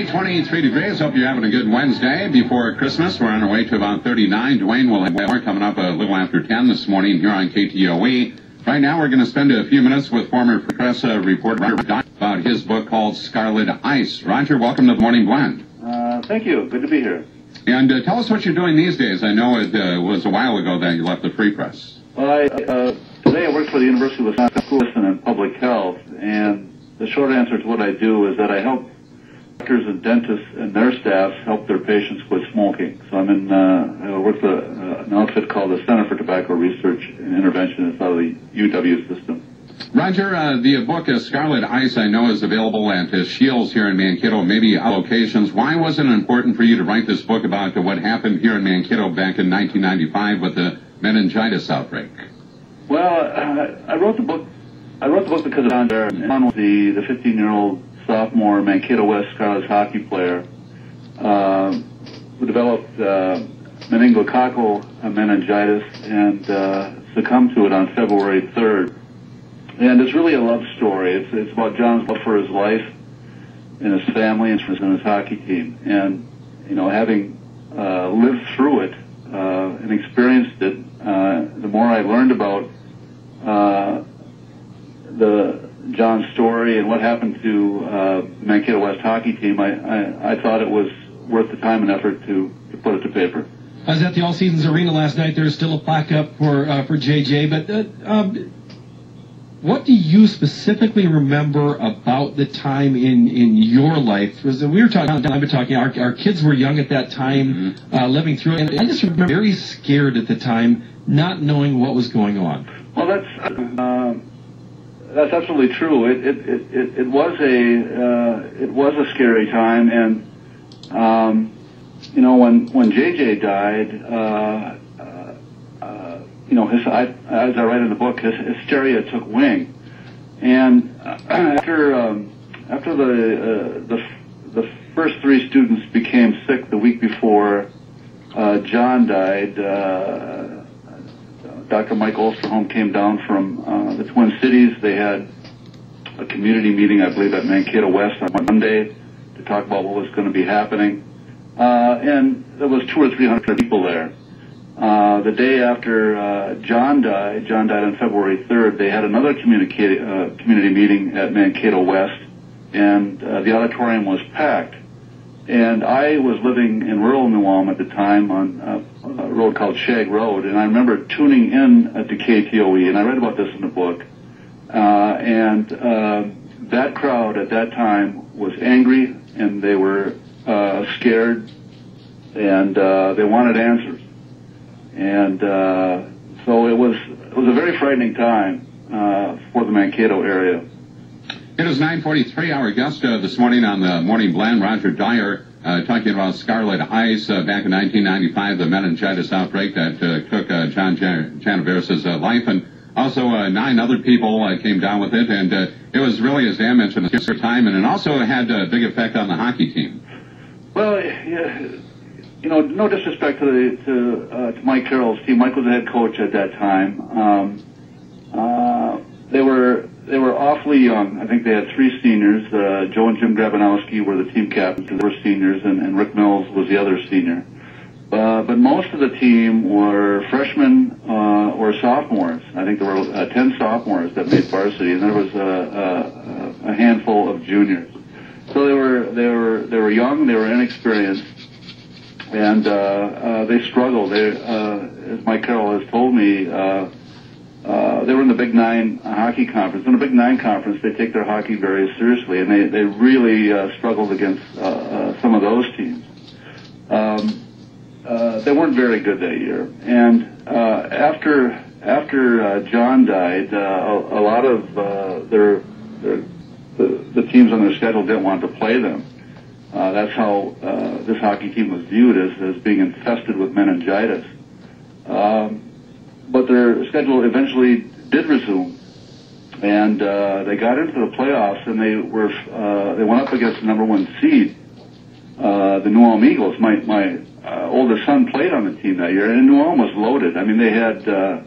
23 degrees. Hope you're having a good Wednesday before Christmas. We're on our way to about 39. Dwayne will have more coming up a little after 10 this morning here on KTOE. Right now, we're going to spend a few minutes with former press reporter Roger about his book called Scarlet Ice. Roger, welcome to the Morning Blend. Thank you. Good to be here. And tell us what you're doing these days. I know it was a while ago that you left the Free Press. Well, today I work for the University of Wisconsin School of Medicine and Public Health, and the short answer to what I do is that I help doctors and dentists and their staffs help their patients quit smoking. So I work for an outfit called the Center for Tobacco Research and Intervention. It's out of the UW system. Roger, the book Scarlet Ice, I know, is available at Shields here in Mankato, maybe locations. Why was it important for you to write this book about what happened here in Mankato back in 1995 with the meningitis outbreak? Well, I wrote the book because of John Dier. John was the 15-year-old sophomore Mankato West Scarlet hockey player who developed meningococcal meningitis and succumbed to it on February 3rd. And it's really a love story. It's about John's love for his life and his family and his hockey team. And, you know, having lived through it and experienced it, the more I learned about John's story and what happened to the Mankato West hockey team, I thought it was worth the time and effort to put it to paper. I was at the All Seasons Arena last night. There's still a plaque up for JJ, but what do you specifically remember about the time in your life? We were talking, I've been talking, our kids were young at that time, living through it, and I just remember very scared at the time, not knowing what was going on. Well, that's absolutely true. It was a scary time, and you know, when JJ died, you know, as I write in the book, his hysteria took wing, and after the first three students became sick the week before John died, Dr. Mike Osterholm came down from the Twin Cities. They had a community meeting, I believe, at Mankato West on Monday to talk about what was going to be happening, and there was 200 or 300 people there. The day after John died on February 3rd, they had another community meeting at Mankato West, and the auditorium was packed. And I was living in rural New Ulm at the time on a road called Shag Road, and I remember tuning in to KTOE, and I read about this in the book. And that crowd at that time was angry, and they were scared, and they wanted answers. And so it was a very frightening time for the Mankato area. It is 9:43. Our guest this morning on the Morning Blend, Roger Dier, talking about Scarlet Ice back in 1995, the meningitis outbreak that took John Janaveris' life, and also 9 other people came down with it, and it was really, as Dan mentioned, a scary time, and it also had a big effect on the hockey team. Well, yeah. You know, no disrespect to Mike Carroll's team. Mike was the head coach at that time. They were awfully young. I think they had 3 seniors. Joe and Jim Grabanowski were the team captains. They were seniors, and Rick Mills was the other senior. But most of the team were freshmen or sophomores. I think there were 10 sophomores that made varsity, and there was a handful of juniors. So they were young. They were inexperienced. And they struggled. As Mike Carroll has told me, they were in the Big Nine hockey conference. In the Big Nine conference, they take their hockey very seriously, and they really struggled against some of those teams. They weren't very good that year. And after John died, a lot of the teams on their schedule didn't want to play them. That's how this hockey team was viewed, as being infested with meningitis. But their schedule eventually did resume, and they got into the playoffs, and they went up against the #1 seed, the New Ulm Eagles. My oldest son played on the team that year, and New Ulm was loaded. I mean, they had, to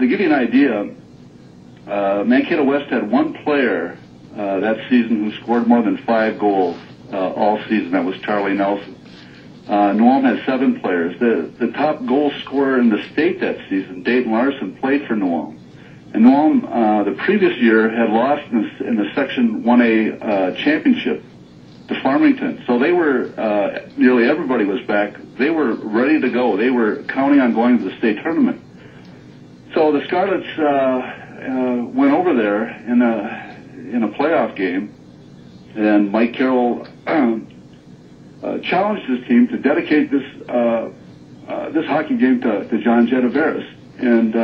give you an idea, Mankato West had 1 player that season who scored more than 5 goals all season. That was Charlie Nelson. New Ulm had 7 players. The top goal scorer in the state that season, Dayton Larson, played for New Ulm. And New Ulm, the previous year, had lost in the Section 1A championship to Farmington. So they were, nearly everybody was back. They were ready to go. They were counting on going to the state tournament. So the Scarlets went over there in a playoff game, and Mike Carroll challenged his team to dedicate this hockey game to John Genoveris, and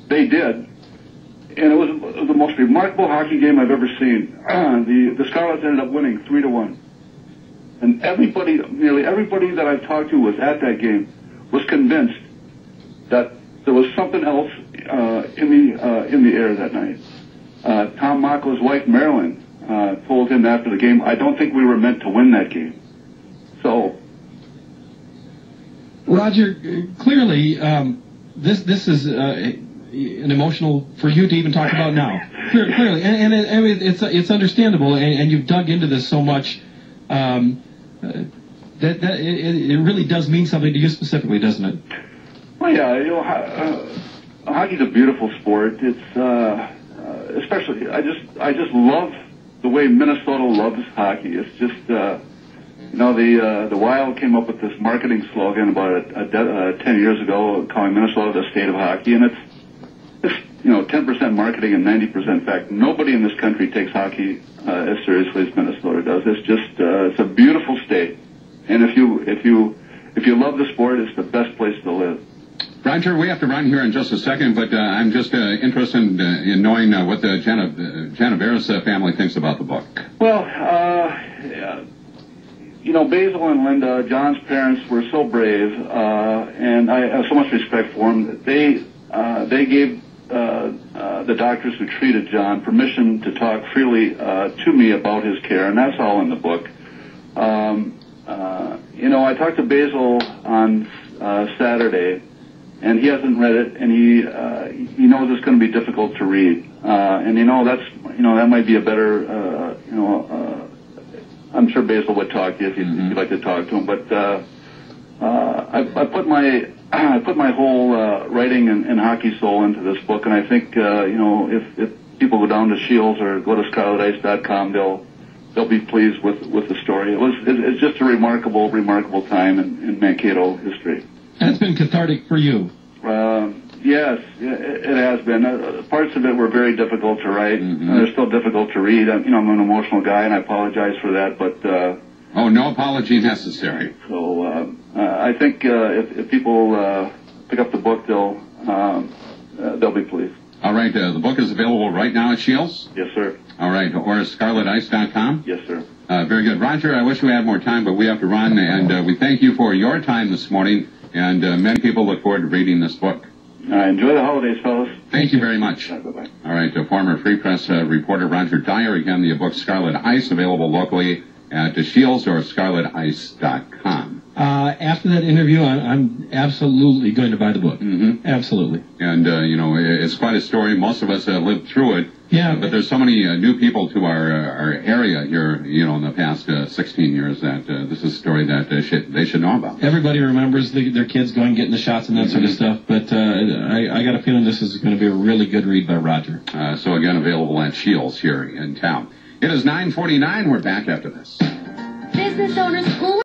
they did. And it was the most remarkable hockey game I've ever seen. The Scarlets ended up winning 3-1, and nearly everybody that I've talked to was at that game was convinced that there was something else in the air that night. Tom Mako's wife Marilyn told him after the game, "I don't think we were meant to win that game." So, Roger, clearly, this is an emotional for you to even talk about now. Clearly, and it's understandable, and you've dug into this so much that it really does mean something to you specifically, doesn't it? Well, yeah, hockey's a beautiful sport. It's especially I just love the way Minnesota loves hockey. It's just the Wild came up with this marketing slogan about 10 years ago, calling Minnesota the state of hockey, and it's 10% marketing and 90% fact. Nobody in this country takes hockey as seriously as Minnesota does. It's just it's a beautiful state, and if you love the sport, it's the best place to live. Roger, we have to run here in just a second, but I'm just interested in knowing what the Genoveris family thinks about the book. Well, Basil and Linda, John's parents, were so brave, and I have so much respect for them. They gave the doctors who treated John permission to talk freely to me about his care, and that's all in the book. I talked to Basil on Saturday, and he hasn't read it, and he knows it's going to be difficult to read, and that might be a better I'm sure Basil would talk to you if you'd like to talk to him, but I put my whole writing and hockey soul into this book, and I think if people go down to Shields or go to ScarletIce.com, they'll be pleased with the story. It's just a remarkable time in Mankato history. And it's been cathartic for you. Yes, it has been. Parts of it were very difficult to write. They're still difficult to read. I'm an emotional guy, and I apologize for that. But no apology necessary. So I think if people pick up the book, they'll be pleased. All right. The book is available right now at Shields? Yes, sir. All right. Or ScarletIce.com? Yes, sir. Very good. Roger, I wish we had more time, but we have to run, and we thank you for your time this morning, and many people look forward to reading this book. Enjoy the holidays, fellas. Thank you very much. Bye-bye. All right, former Free Press reporter Roger Dier. Again, the book Scarlet Ice, available locally at Shields or ScarletIce.com. After that interview, I'm absolutely going to buy the book. Absolutely. And, it's quite a story. Most of us lived through it. Yeah. But there's so many new people to our area here, in the past 16 years that this is a story that they should know about. Everybody remembers their kids going getting the shots and that sort of stuff, but I got a feeling this is going to be a really good read by Roger. So again, available at Shields here in town. It is 9:49. We're back after this. Business owners,